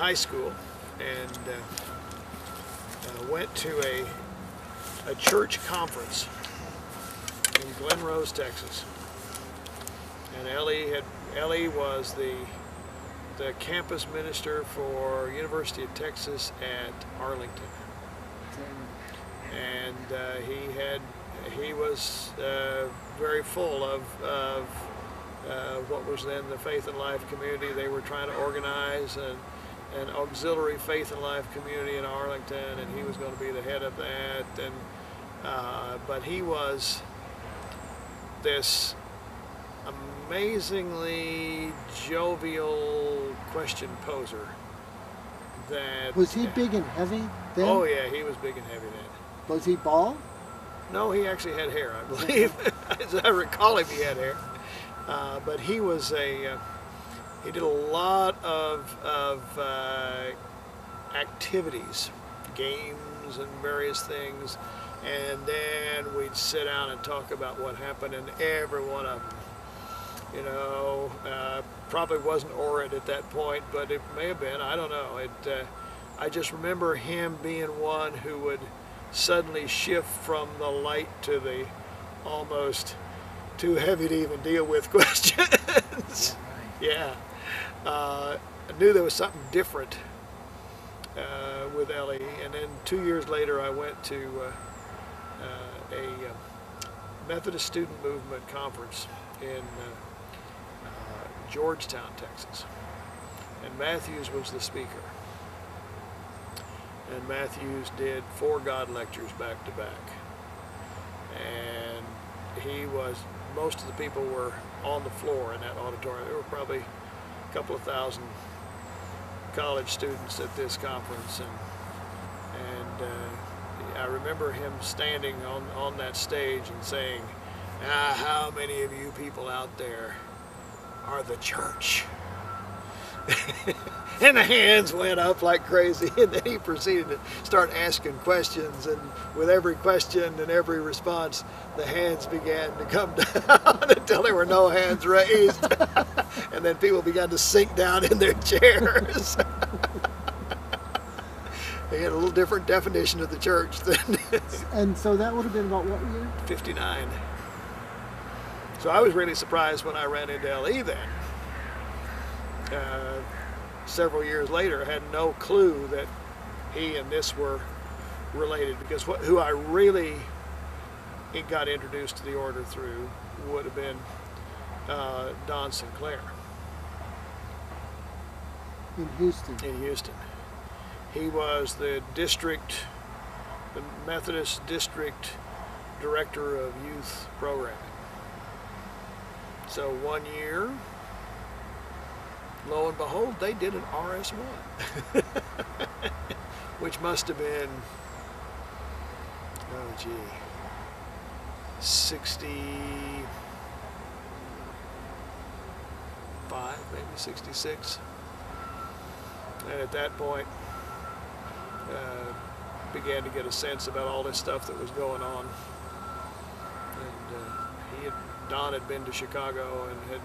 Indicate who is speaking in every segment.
Speaker 1: high school and went to a church conference in Glen Rose, Texas. And Ellie was the campus minister for University of Texas at Arlington. And he was very full of what was then the Faith and Life community. They were trying to organize an auxiliary Faith and Life community in Arlington, and he was going to be the head of that. And but he was this amazingly jovial question poser. That
Speaker 2: was he big and heavy then?
Speaker 1: Oh yeah, he was big and heavy then.
Speaker 2: Was he bald?
Speaker 1: No, he actually had hair, I believe. As I recall him, he had hair. But he was he did a lot of activities, games and various things, and then we'd sit down and talk about what happened in every one of them. You know, probably wasn't Orid at that point, but it may have been, I don't know. I just remember him being one who would suddenly shift from the light to the almost too heavy to even deal with questions. Yeah. I knew there was something different with Ellie, and then 2 years later I went to a Methodist Student Movement conference in Georgetown, Texas, and Matthews was the speaker. And Matthews did 4 God lectures back to back, and most of the people were on the floor in that auditorium. There were probably a couple of thousand college students at this conference, and I remember him standing on that stage and saying, how many of you people out there are the church? And the hands went up like crazy, and then he proceeded to start asking questions, and with every question and every response, the hands began to come down until there were no hands raised. And then people began to sink down in their chairs. They had a little different definition of the church than
Speaker 2: And so that would have been about what year?
Speaker 1: 59. So I was really surprised when I ran into L.E. then. Several years later, I had no clue that he and this were related, because who I really got introduced to the order through would have been Don Sinclair.
Speaker 2: In Houston.
Speaker 1: In Houston. He was the Methodist District Director of Youth Programming. So one year, lo and behold, they did an RS1, which must have been, 65, maybe 66. And at that point, began to get a sense about all this stuff that was going on. And Don had been to Chicago and had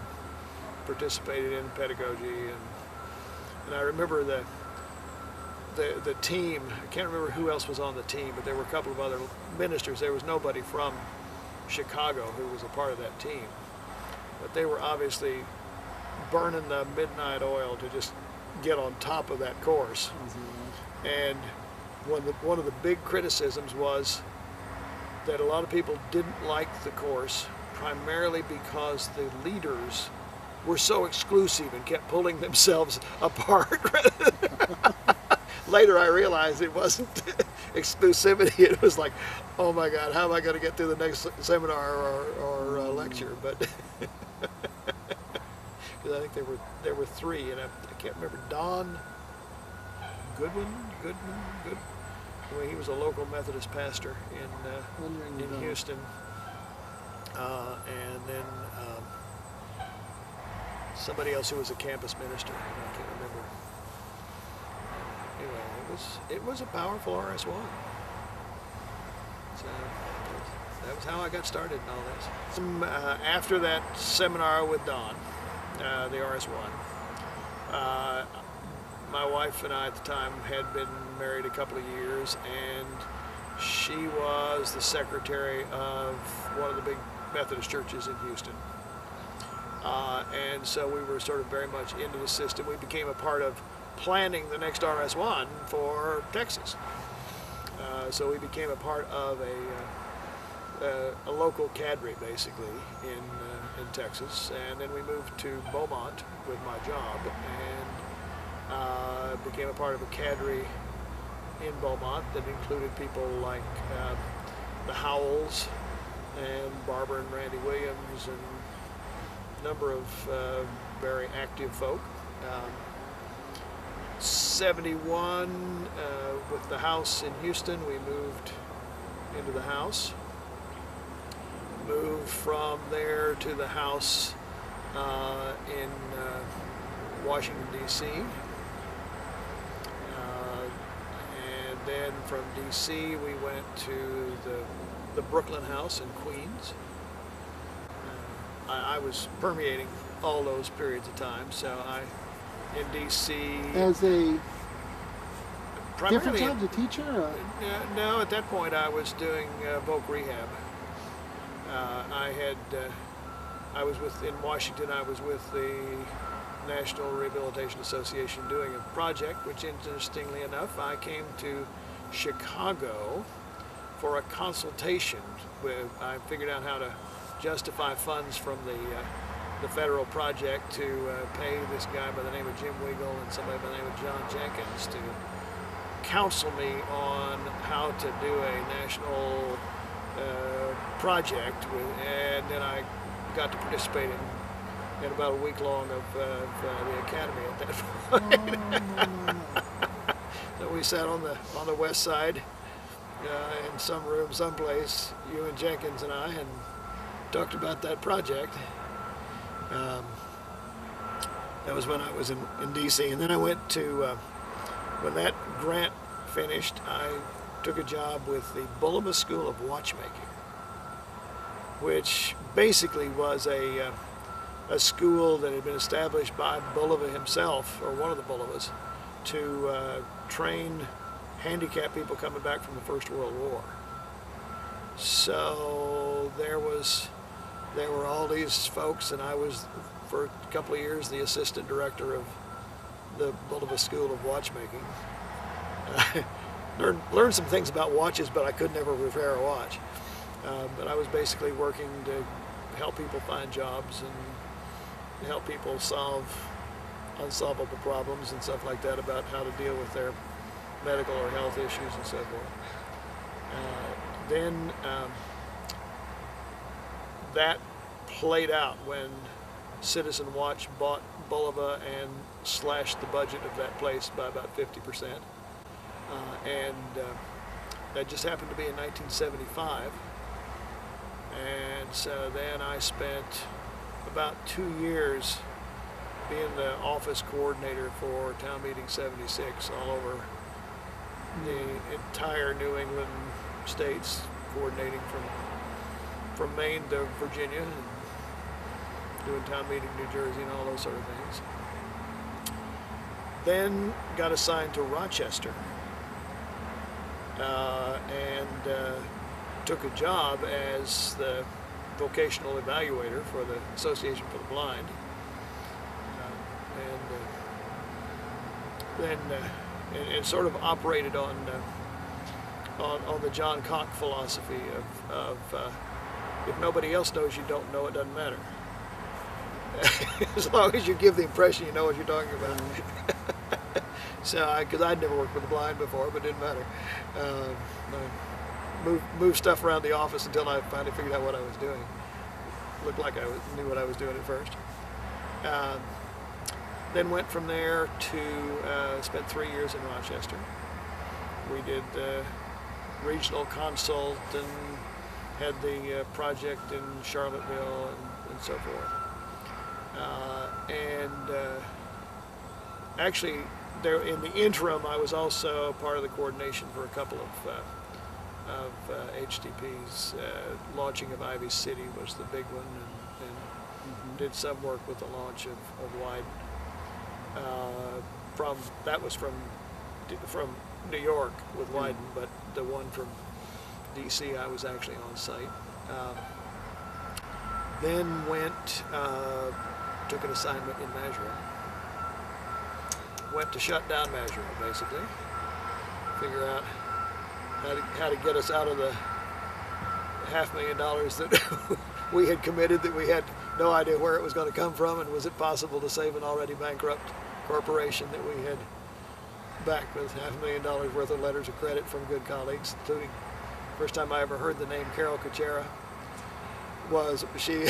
Speaker 1: participated in pedagogy, and I remember the team. I can't remember who else was on the team, but there were a couple of other ministers. There was nobody from Chicago who was a part of that team, but they were obviously burning the midnight oil to just get on top of that course. And one of the big criticisms was that a lot of people didn't like the course, primarily because the leaders were so exclusive and kept pulling themselves apart. Later I realized it wasn't exclusivity. It was like, oh my God, how am I going to get through the next seminar or lecture? But because I think there were 3, and I can't remember. Don Goodman. Well, he was a local Methodist pastor in Houston, and then somebody else who was a campus minister. I can't remember. Anyway, it was a powerful RS1. So that was how I got started in all this. After that seminar with Don, the RS1, my wife and I at the time had been married a couple of years, and she was the secretary of one of the big Methodist churches in Houston. And so we were sort of very much into the system. We became a part of planning the next RS1 for Texas. So we became a part of a local cadre, basically, in Texas. And then we moved to Beaumont with my job, and became a part of a cadre in Beaumont that included people like the Howells and Barbara and Randy Williams and a number of very active folk. 71, with the house in Houston, we moved into the house. Moved from there to the house in Washington, D.C. And then from D.C. we went to the Brooklyn house in Queens. I was permeating all those periods of time, so in D.C.
Speaker 2: As a different
Speaker 1: primarily
Speaker 2: job, as a teacher? Or?
Speaker 1: no, at that point I was doing voc rehab. I was in Washington, I was with the National Rehabilitation Association doing a project, which interestingly enough, I came to Chicago for a consultation. I figured out how to justify funds from the federal project to pay this guy by the name of Jim Weigel and somebody by the name of John Jenkins to counsel me on how to do a national project, and then I got to participate in about a week long of the academy at that point. So we sat on the west side in some room, someplace, you and Jenkins and I, and talked about that project. That was when I was in D.C. And then I went to, when that grant finished, I took a job with the Bulova School of Watchmaking, which basically was a school that had been established by Bulova himself, or one of the Bulovas, to train handicapped people coming back from the First World War. So there were all these folks, and I was, for a couple of years, the assistant director of the Bulova School of Watchmaking. Learned some things about watches, but I could never repair a watch. But I was basically working to help people find jobs and help people solve unsolvable problems and stuff like that about how to deal with their medical or health issues and so forth. Then that played out when Citizen Watch bought Bulova and slashed the budget of that place by about 50%. And that just happened to be in 1975. And so then I spent about 2 years being the office coordinator for Town Meeting 76 all over the entire New England states, coordinating from Maine to Virginia, and doing Town Meeting New Jersey and all those sort of things. Then got assigned to Rochester, and took a job as the vocational evaluator for the Association for the Blind. And sort of operated on the John Koch philosophy of if nobody else knows you don't know, it doesn't matter. As long as you give the impression you know what you're talking about. So, because I'd never worked with the blind before, but it didn't matter. Moved stuff around the office until I finally figured out what I was doing. Looked like I knew what I was doing at first. Then went from there to spent 3 years in Rochester. We did regional consult and had the project in Charlottesville and so forth. Actually, there in the interim, I was also part of the coordination for a couple of HTPs. Launching of Ivy City was the big one, and did some work with the launch of Wyden. that was from New York with Wyden, but the one from DC, I was actually on site. Then took an assignment in Majoran. Went to shut down Majoran, basically. Figure out how to get us out of the $500,000 that we had committed, that we had no idea where it was going to come from, and was it possible to save an already bankrupt corporation that we had backed with $500,000 worth of letters of credit from good colleagues, including first time I ever heard the name Carol Kuchera was she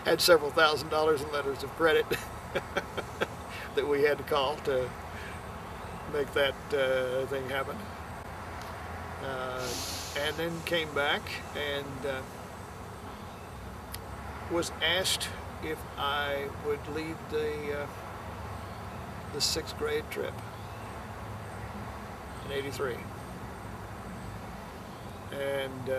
Speaker 1: had several $1,000s in letters of credit that we had to call to make that thing happen. And then came back and was asked if I would lead the 6th grade trip in '83. And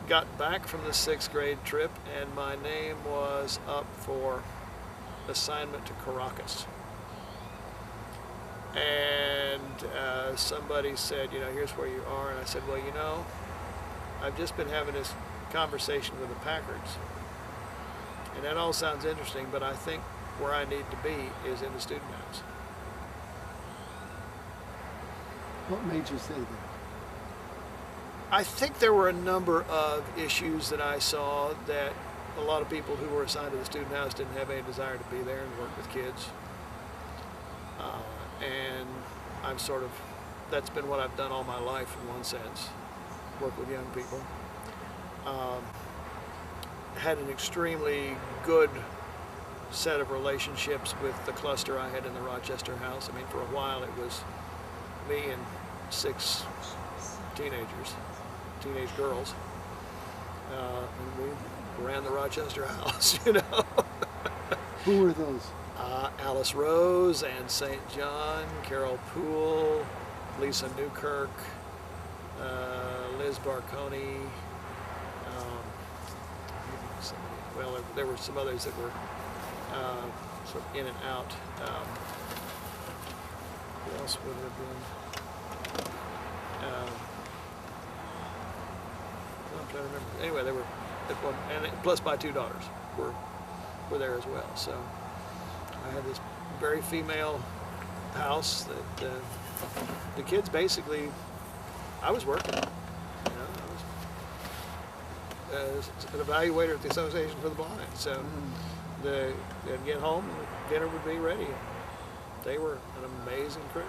Speaker 1: got back from the 6th grade trip, and my name was up for assignment to Caracas. And somebody said, here's where you are. And I said, well, I've just been having this conversation with the Packards. And that all sounds interesting, but I think where I need to be is in the student house.
Speaker 2: What made you say that?
Speaker 1: I think there were a number of issues that I saw that a lot of people who were assigned to the student house didn't have any desire to be there and work with kids. And that's been what I've done all my life in one sense, work with young people. Had an extremely good set of relationships with the cluster I had in the Rochester house. I mean, for a while it was me and 6 teenage girls, and we ran the Rochester house,
Speaker 2: Who were those?
Speaker 1: Alice Rose, Ann St. John, Carol Poole, Lisa Newkirk, Liz Barconi. There were some others that were sort of in and out. Who else would have been? I'm trying to remember. Anyway, they were, and plus my 2 daughters were there as well. So I had this very female house that the kids basically, I was working. I was an evaluator at the Association for the Blind. So they'd get home, dinner would be ready. They were an amazing crew.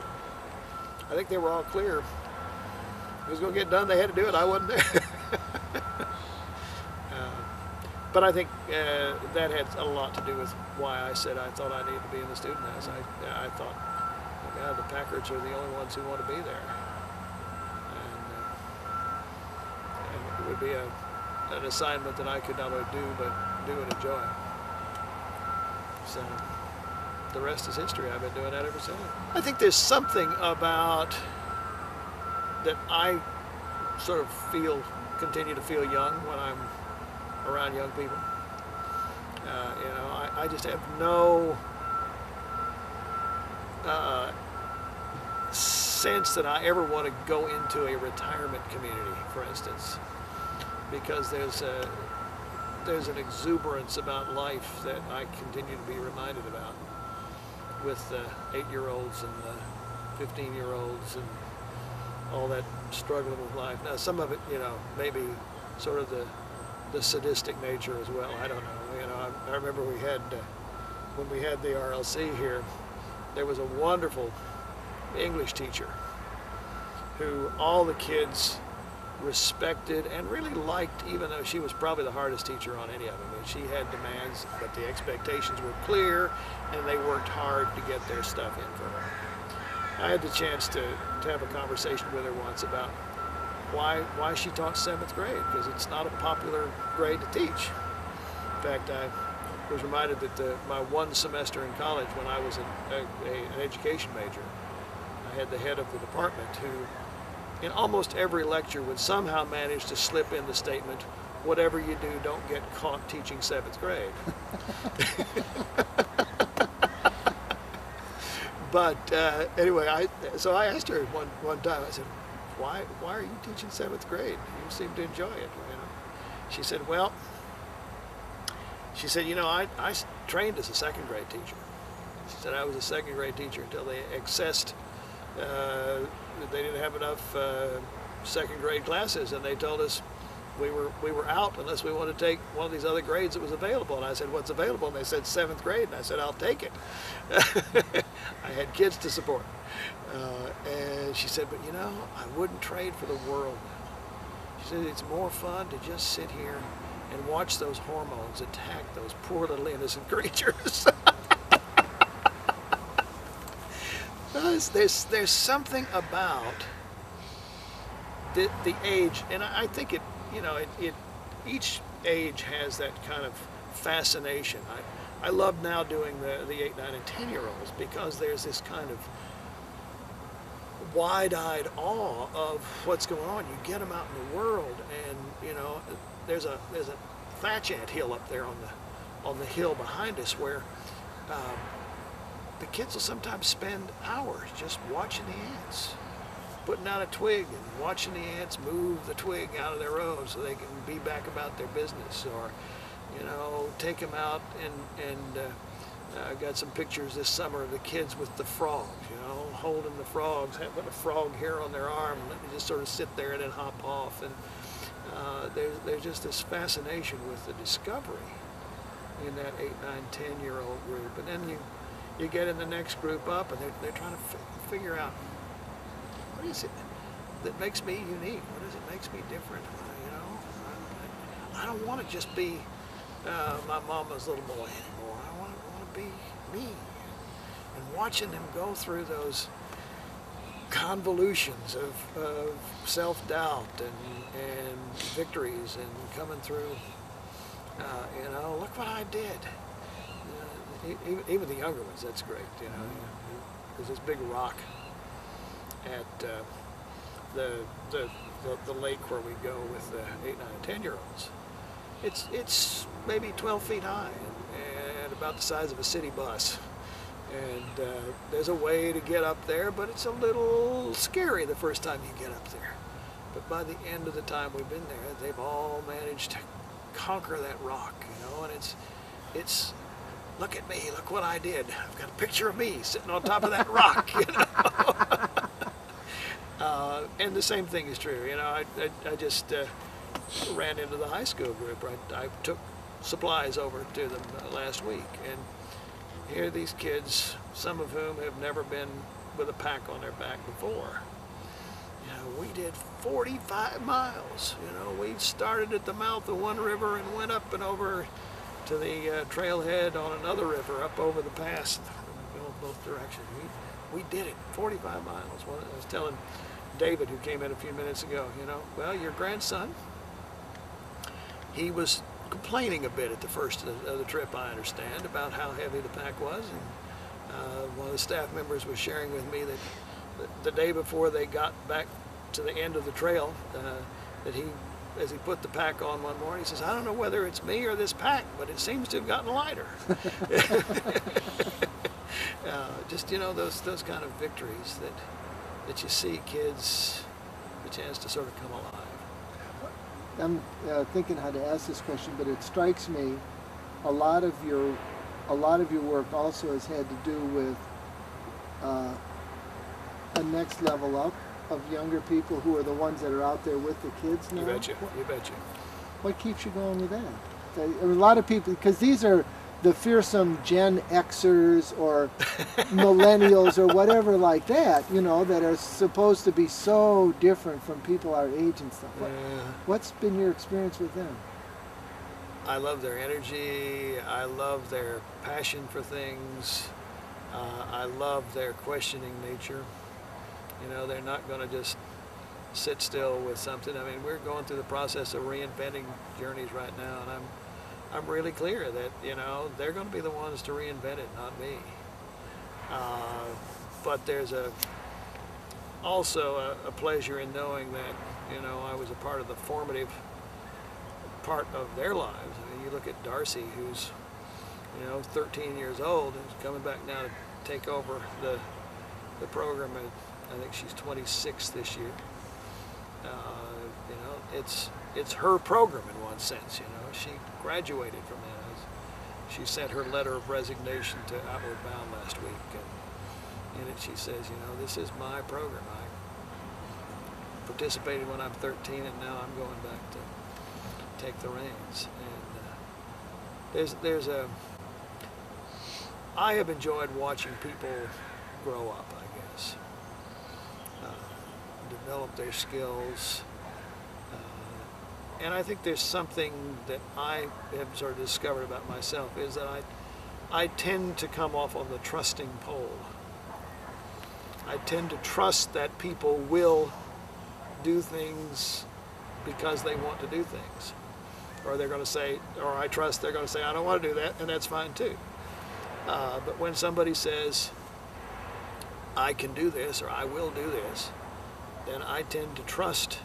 Speaker 1: I think they were all clear. If it was going to get done, they had to do it. I wasn't there. But I think that had a lot to do with why I said I thought I needed to be in the student house. I thought, oh God, the Packards are the only ones who want to be there. And it would be an assignment that I could not only do, but do and enjoy. So the rest is history. I've been doing that ever since. I think there's something about that I sort of continue to feel young when I'm around young people. I just have no sense that I ever want to go into a retirement community, for instance, because there's an exuberance about life that I continue to be reminded about with the 8-year-olds and the 15-year-olds and all that struggling with life. Now, some of it, maybe sort of the sadistic nature as well. I don't know. I remember when we had the RLC here, there was a wonderful English teacher who all the kids respected and really liked, even though she was probably the hardest teacher on any of them. And she had demands, but the expectations were clear, and they worked hard to get their stuff in for her. I had the chance to have a conversation with her once about why she taught 7th grade, because it's not a popular grade to teach. In fact, I was reminded that my one semester in college, when I was an education major, I had the head of the department who, in almost every lecture, would somehow manage to slip in the statement, whatever you do, don't get caught teaching 7th grade. But anyway, so I asked her one time. I said, "Why are you teaching 7th grade? You seem to enjoy it." You know. She said, "Well," she said, "You know, I trained as a 2nd grade teacher." She said, "I was a 2nd grade teacher until they accessed they didn't have enough 2nd grade classes, and they told us we were out unless we wanted to take one of these other grades that was available." And I said, "What's available?" And they said 7th grade, and I said, "I'll take it." I had kids to support, and she said, "But you know, I wouldn't trade for the world." She said, "It's more fun to just sit here and watch those hormones attack those poor little innocent creatures." There's something about the age, and I think it each age has that kind of fascination. I love now doing the 8, 9, and 10-year-olds because there's this kind of wide-eyed awe of what's going on. You get them out in the world, and you know, there's a thatch ant hill up there on the hill behind us where the kids will sometimes spend hours just watching the ants, putting out a twig and watching the ants move the twig out of their row so they can be back about their business. Or, you know, take them out and I got some pictures this summer of the kids with the frogs, you know, holding the frogs, putting a frog hair on their arm and letting it just sort of sit there and then hop off. And there's just this fascination with the discovery in that 8, 9, 10-year-old group. And then you get in the next group up, and they're trying to figure out, what is it that makes me unique? What is it makes me different? You know, I don't want to just be my mama's little boy anymore. I want to be me. And watching them go through those convolutions of self-doubt and victories and coming through, you know, look what I did. Even the younger ones, that's great. You know, there's this big rock at the lake where we go with the 8, 9, and 10-year-olds. It's maybe 12 feet high and about the size of a city bus. And there's a way to get up there, but it's a little scary the first time you get up there. But by the end of the time we've been there, they've all managed to conquer that rock, you know, and it's look at me, look what I did. I've got a picture of me sitting on top of that rock, you know. And the same thing is true, you know. I just ran into the high school group. I took supplies over to them last week, and here are these kids, some of whom have never been with a pack on their back before. You know, we did 45 miles. You know, we started at the mouth of one river and went up and over to the trailhead on another river, up over the pass, going both directions. We did it, 45 miles. Well, I was telling David, who came in a few minutes ago, you know, well, your grandson, he was complaining a bit at the first of the trip, I understand, about how heavy the pack was. And one of the staff members was sharing with me that the day before they got back to the end of the trail, that as he put the pack on one morning, he says, "I don't know whether it's me or this pack, but it seems to have gotten lighter." Just, you know, those kind of victories that you see kids the chance to sort of come alive.
Speaker 2: I'm thinking how to ask this question, but it strikes me a lot of your work also has had to do with a next level up of younger people who are the ones that are out there with the kids now.
Speaker 1: You betcha. You betcha.
Speaker 2: What keeps you going with that? I mean, a lot of people, because these are the fearsome Gen Xers or millennials or whatever like that, you know, that are supposed to be so different from people our age and stuff. What's been your experience with them?
Speaker 1: I love their energy. I love their passion for things. I love their questioning nature. You know, they're not going to just sit still with something. I mean, we're going through the process of reinventing journeys right now, and I'm really clear that, you know, they're going to be the ones to reinvent it, not me. But there's also a pleasure in knowing that, you know, I was a part of the formative part of their lives. I mean, you look at Darcy, who's, you know, 13 years old, and is coming back now to take over the the program, and I think she's 26 this year. You know, it's her program in one sense. You know, she graduated from that. She sent her letter of resignation to Outward Bound last week, and in it she says, you know, this is my program. I participated when I'm 13, and now I'm going back to take the reins. And I have enjoyed watching people grow up, I guess, develop their skills. And I think there's something that I have sort of discovered about myself, is that I tend to come off on the trusting pole. I tend to trust that people will do things because they want to do things. Or they're going to say, or I trust they're going to say, I don't want to do that, and that's fine too. But when somebody says, I can do this, or I will do this, then I tend to trust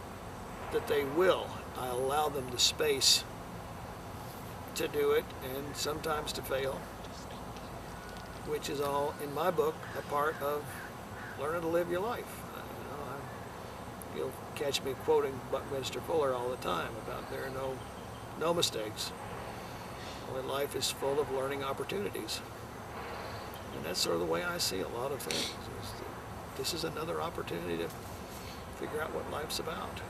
Speaker 1: that they will. I allow them the space to do it, and sometimes to fail, which is all, in my book, a part of learning to live your life. You'll catch me quoting Buckminster Fuller all the time about there are no mistakes. Only life is full of learning opportunities. And that's sort of the way I see a lot of things. This is another opportunity to figure out what life's about.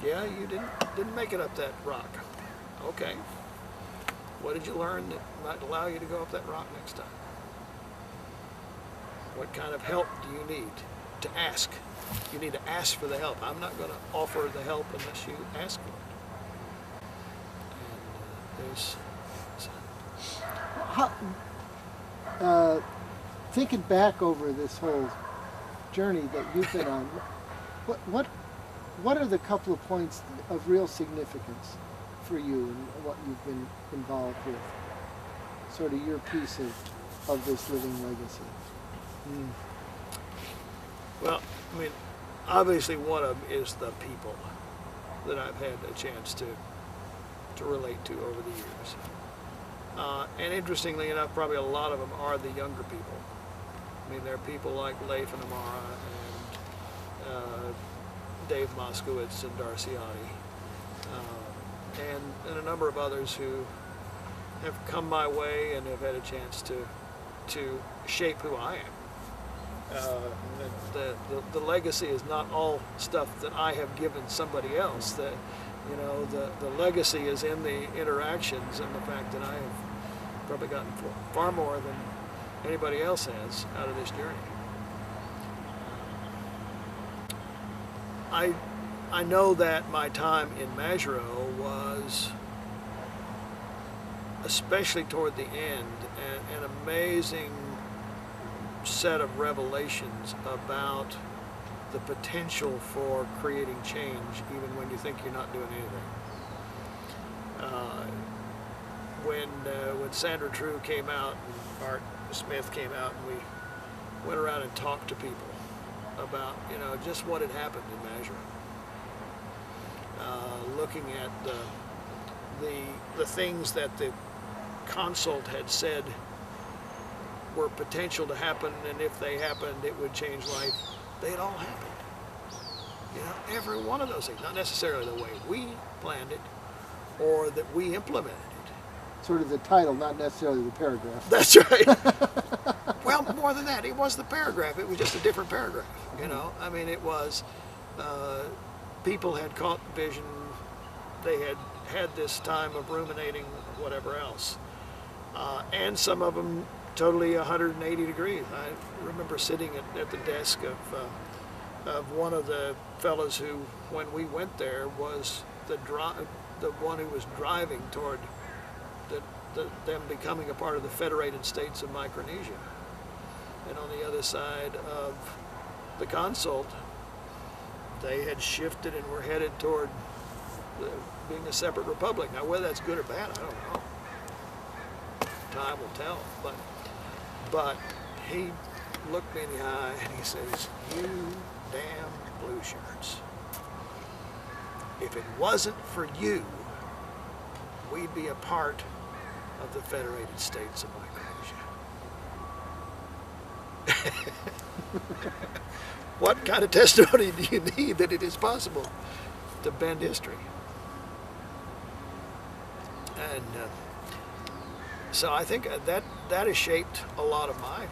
Speaker 1: Yeah, you didn't make it up that rock. Okay. What did you learn that might allow you to go up that rock next time? What kind of help do you need to ask? You need to ask for the help. I'm not going to offer the help unless you ask for it. And
Speaker 2: Thinking back over this whole journey that you've been on, what are the couple of points of real significance for you and what you've been involved with? Sort of your piece of this living legacy.
Speaker 1: Well, I mean, obviously one of them is the people that I've had a chance to relate to over the years. And interestingly enough, probably a lot of them are the younger people. I mean, there are people like Leif and Amara and Dave Moskowitz and Darcy Otte, and a number of others who have come my way and have had a chance to shape who I am. The legacy is not all stuff that I have given somebody else. The legacy is in the interactions and the fact that I have probably gotten far more than anybody else has out of this journey. I know that my time in Majuro was, especially toward the end, an amazing set of revelations about the potential for creating change even when you think you're not doing anything. When Sandra True came out and Art Smith came out, and we went around and talked to people about, just what had happened in Majuro. Looking at the things that the consult had said were potential to happen, and if they happened, it would change life. They had all happened. Every one of those things, not necessarily the way we planned it or that we implemented it.
Speaker 2: Sort of the title, not necessarily the paragraph.
Speaker 1: That's right. Well, more than that, it was the paragraph. It was just a different paragraph, I mean, it was, people had caught vision. They had this time of ruminating, whatever else. And some of them totally 180 degrees. I remember sitting at the desk of one of the fellows who, when we went there, was the one who was driving toward them becoming a part of the Federated States of Micronesia. And on the other side of the consult, they had shifted and were headed toward being a separate republic. Now, whether that's good or bad, I don't know. Time will tell. But he looked me in the eye and he says, "You damn blue shirts. If it wasn't for you, we'd be a part of the Federated States of Micronesia." What kind of testimony do you need that it is possible to bend history? And so I think that has shaped a lot of my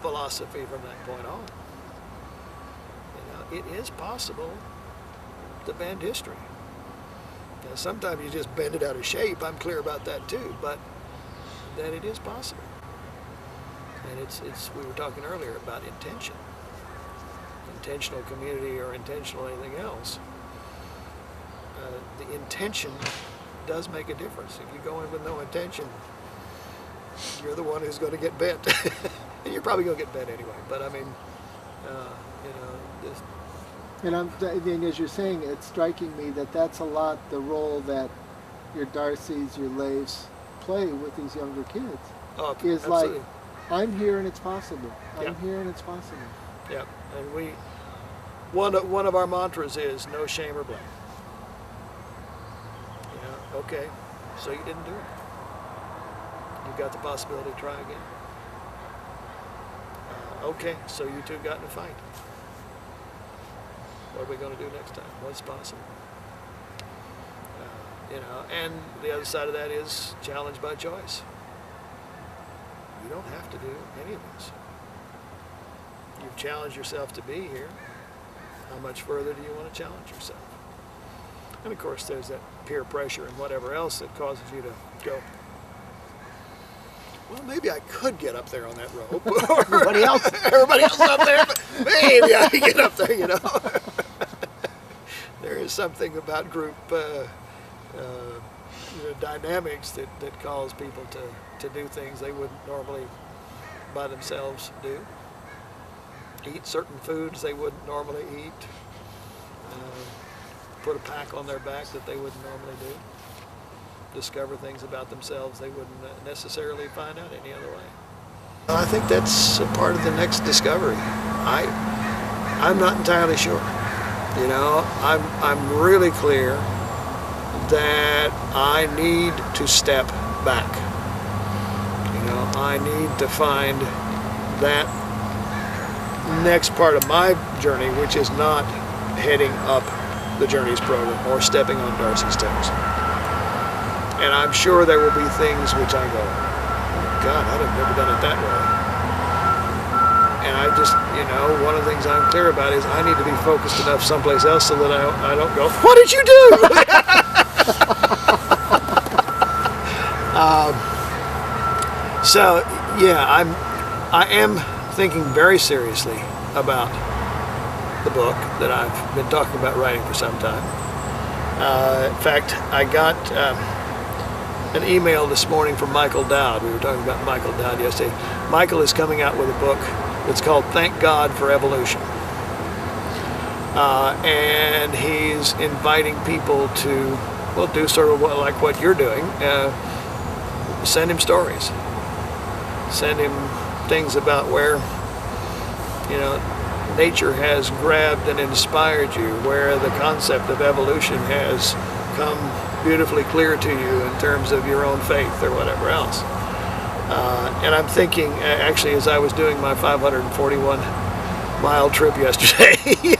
Speaker 1: philosophy from that point on. You know, it is possible to bend history. Now, sometimes you just bend it out of shape. I'm clear about that too, but that it is possible. And it's we were talking earlier about intention, intentional community or intentional anything else. The intention does make a difference. If you go in with no intention, you're the one who's going to get bent. And you're probably going to get bent anyway. But I mean, this.
Speaker 2: And as you're saying, it's striking me that that's a lot the role that your Darcys, your Leifs play with these younger kids.
Speaker 1: Oh,
Speaker 2: is
Speaker 1: absolutely.
Speaker 2: like, I'm here and it's possible. I'm
Speaker 1: Yep.
Speaker 2: here and it's possible.
Speaker 1: Yep. And one of our mantras is no shame or blame. You know, okay, so you didn't do it. You've got the possibility to try again. Okay, so you two got in a fight. What are we going to do next time? What's possible? You know, and the other side of that is challenge by choice. You don't have to do any of this. You've challenged yourself to be here. How much further do you want to challenge yourself? And of course, there's that peer pressure and whatever else that causes you to go, well, maybe I could get up there on that rope.
Speaker 2: Everybody else
Speaker 1: up there, but maybe I could get up there, you know. There is something about group dynamics that cause people to do things they wouldn't normally by themselves do. Eat certain foods they wouldn't normally eat. Put a pack on their back that they wouldn't normally do. Discover things about themselves they wouldn't necessarily find out any other way. I think that's a part of the next discovery. I'm not entirely sure. You know, I'm really clear that I need to step back. You know, I need to find that next part of my journey, which is not heading up the Journeys program or stepping on Darcy's toes. And I'm sure there will be things which I go, oh God, I'd have never done it that way. And I just, you know, one of the things I'm clear about is I need to be focused enough someplace else so that I don't go, what did you do? So, yeah, I am thinking very seriously about the book that I've been talking about writing for some time. In fact, I got an email this morning from Michael Dowd. We were talking about Michael Dowd yesterday. Michael is coming out with a book that's called Thank God for Evolution. And he's inviting people to, well, do sort of like what you're doing. Send him stories. Send him things about where, you know, nature has grabbed and inspired you, where the concept of evolution has come beautifully clear to you in terms of your own faith or whatever else. And I'm thinking, actually, as I was doing my 541-mile trip yesterday,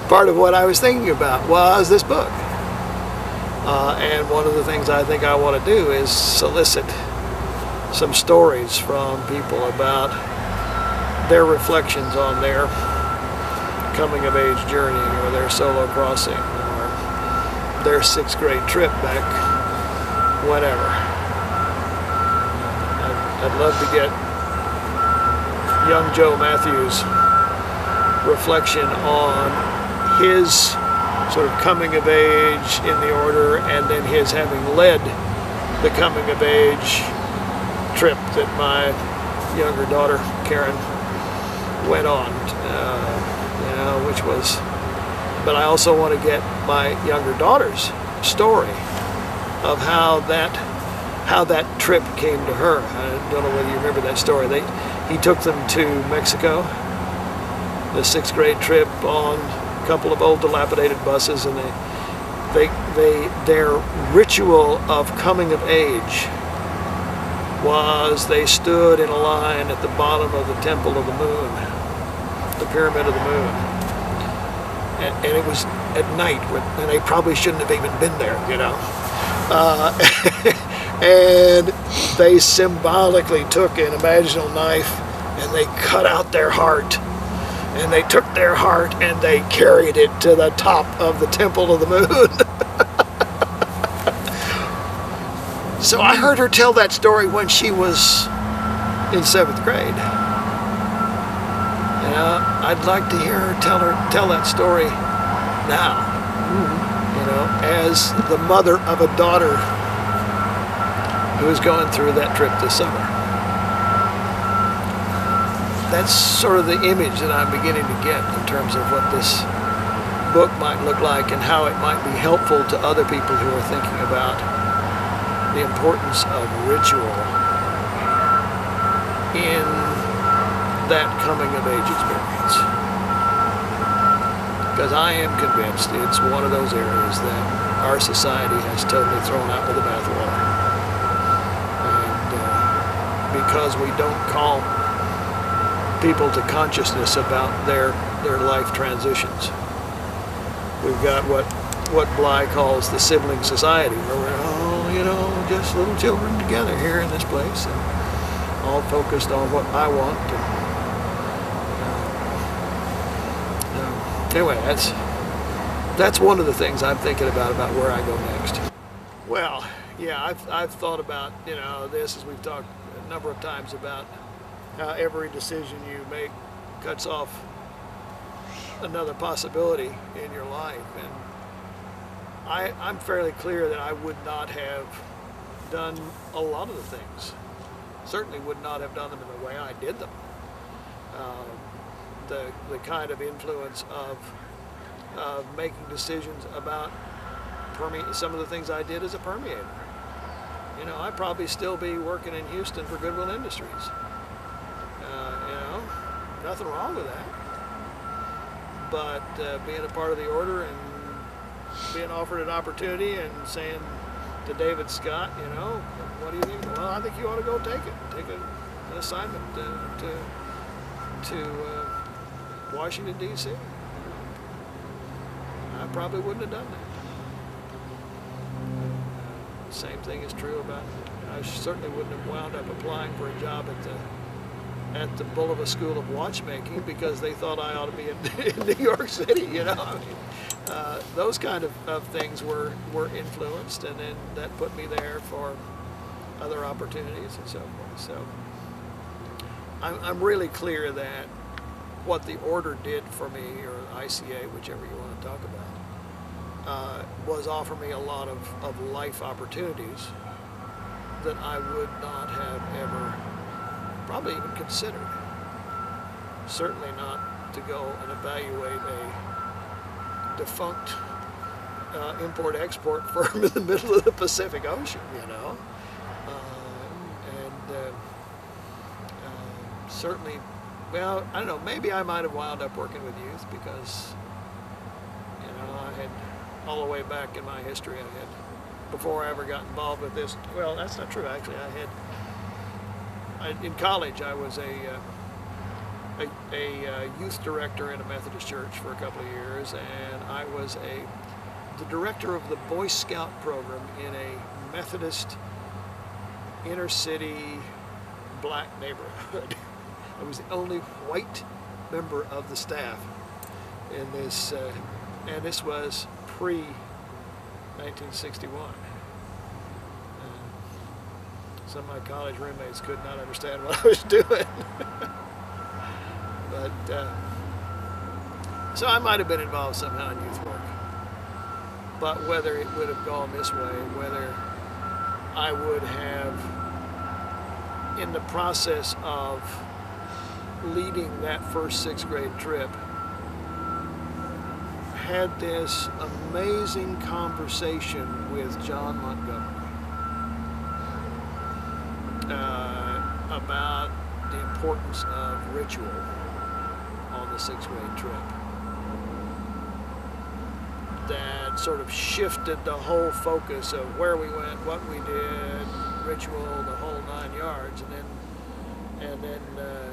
Speaker 1: part of what I was thinking about was this book. And one of the things I think I want to do is solicit some stories from people about their reflections on their coming-of-age journey or their solo crossing or their 6th grade trip back whenever. I'd love to get young Joe Matthews' reflection on his sort of coming-of-age in the order and then his having led the coming-of-age trip that my younger daughter, Karen, went on, you know, which was, but I also want to get my younger daughter's story of how that trip came to her. I don't know whether you remember that story. He took them to Mexico, the 6th grade trip on a couple of old dilapidated buses, and their ritual of coming of age was they stood in a line at the bottom of the Temple of the Moon the Pyramid of the Moon. And it was at night, and they probably shouldn't have even been there, you know. And they symbolically took an imaginal knife and they cut out their heart. And they took their heart and they carried it to the top of the Temple of the Moon. So I heard her tell that story when she was in 7th grade. You know, I'd like to hear her tell that story now. You know, as the mother of a daughter who is going through that trip this summer. That's sort of the image that I'm beginning to get in terms of what this book might look like and how it might be helpful to other people who are thinking about the importance of ritual in that coming of age experience. Because I am convinced it's one of those areas that our society has totally thrown out with the bathwater. And because we don't call people to consciousness about their life transitions. We've got what Bly calls the sibling society, where we're all, you know, just little children together here in this place, and all focused on what I want. And, anyway, that's one of the things I'm thinking about where I go next. Well, yeah, I've thought about, you know, this, as we've talked a number of times about how every decision you make cuts off another possibility in your life. And I'm fairly clear that I would not have done a lot of the things. Certainly would not have done them in the way I did them. The kind of influence of making decisions about some of the things I did as a permeator. You know, I'd probably still be working in Houston for Goodwill Industries. You know, nothing wrong with that. But being a part of the order and being offered an opportunity and saying to David Scott, you know, what do you think? Well, I think you ought to go take it. Take an assignment to Washington, D.C. I probably wouldn't have done that. Same thing is true about, I certainly wouldn't have wound up applying for a job at the Bulova School of Watchmaking because they thought I ought to be in New York City, you know. I mean, those kind of things were influenced, and then that put me there for other opportunities and so forth. So I'm really clear that what the order did for me, or ICA, whichever you want to talk about, was offer me a lot of life opportunities that I would not have ever probably even considered. Certainly not to go and evaluate a defunct import-export firm in the middle of the Pacific Ocean, you know. Certainly, well, I don't know, maybe I might have wound up working with youth because, you know, I had, all the way back in my history, I had, before I ever got involved with this, well, that's not true, actually. In college, I was a youth director in a Methodist church for a couple of years, and I was the director of the Boy Scout program in a Methodist inner city black neighborhood. I was the only white member of the staff in this, and this was pre-1961. Some of my college roommates could not understand what I was doing. But, so I might have been involved somehow in youth work. But whether it would have gone this way, whether I would have, in the process of leading that first 6th grade trip, had this amazing conversation with John Montgomery about the importance of ritual on the 6th grade trip. That sort of shifted the whole focus of where we went, what we did, ritual, the whole 9 yards, and then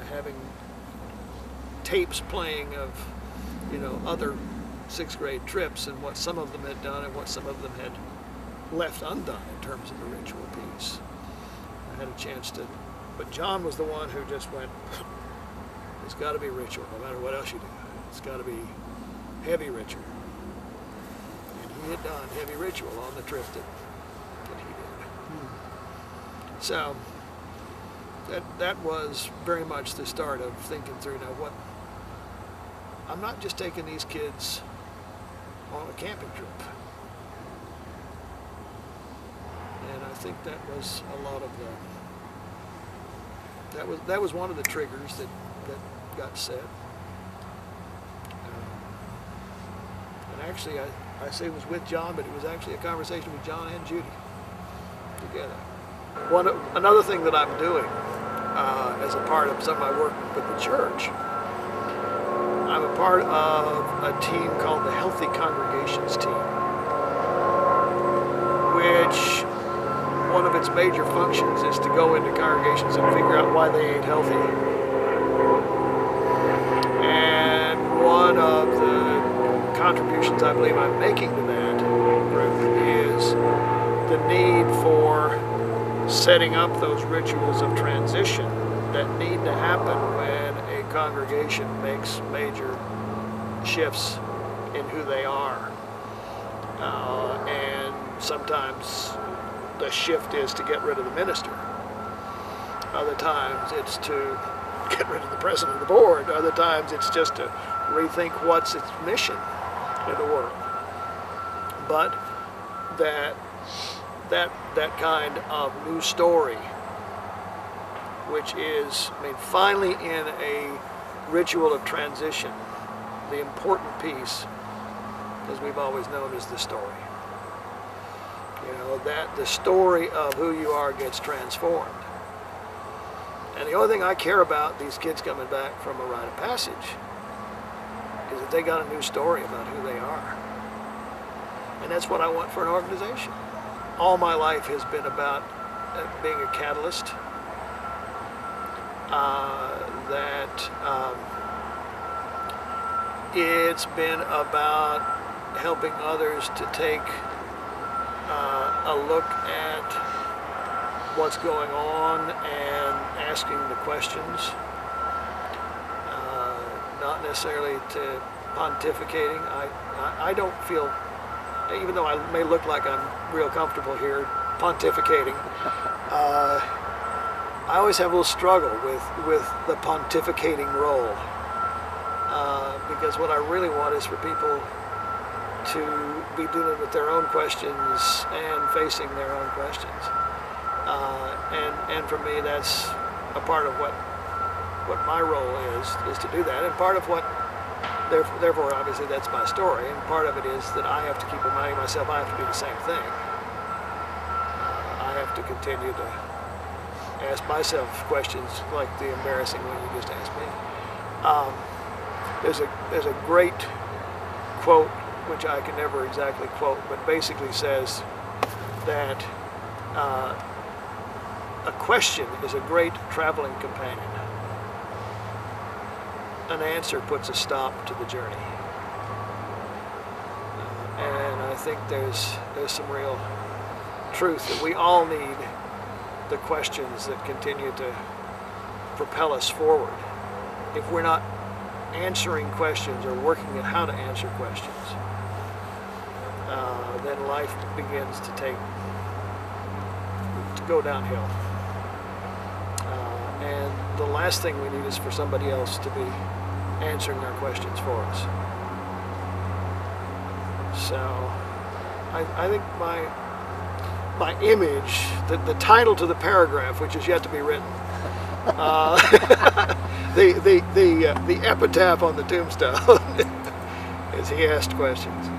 Speaker 1: having tapes playing of, other sixth grade trips and what some of them had done and what some of them had left undone in terms of the ritual piece. I had a chance to, but John was the one who just went, it's got to be ritual, no matter what else you do. It's got to be heavy ritual. And he had done heavy ritual on the trip that he did. So that was very much the start of thinking through, now I'm not just taking these kids on a camping trip. And I think that was a lot of that was one of the triggers that got set. And actually, I say it was with John, but it was actually a conversation with John and Judy together. Another thing that I'm doing as a part of some of my work with the church, I'm a part of a team called the Healthy Congregations Team, which one of its major functions is to go into congregations and figure out why they ain't healthy. And one of the contributions I believe I'm making to that group is the need for setting up those rituals of transition that need to happen when a congregation makes major shifts in who they are. And sometimes the shift is to get rid of the minister. Other times it's to get rid of the president of the board. Other times it's just to rethink what's its mission in the world. But that kind of new story, which is, finally in a ritual of transition, the important piece, as we've always known, is the story. That the story of who you are gets transformed. And the only thing I care about these kids coming back from a rite of passage is that they got a new story about who they are. And that's what I want for an organization. All my life has been about being a catalyst, it's been about helping others to take a look at what's going on and asking the questions, not necessarily to pontificating. I don't feel, even though I may look like I'm real comfortable here pontificating, I always have a little struggle with the pontificating role, because what I really want is for people to be dealing with their own questions and facing their own questions. And for me, that's a part of what my role is to do that. And part of what, therefore, obviously, that's my story. And part of it is that I have to keep reminding myself I have to do the same thing. I have to continue to ask myself questions like the embarrassing one you just asked me. There's a great quote, which I can never exactly quote, but basically says that a question is a great traveling companion. An answer puts a stop to the journey. And I think there's some real truth that we all need the questions that continue to propel us forward. If we're not answering questions or working at how to answer questions, then life begins to go downhill. And the last thing we need is for somebody else to be answering our questions for us. So I think my image, the title to the paragraph, which is yet to be written, the epitaph on the tombstone is he asked questions.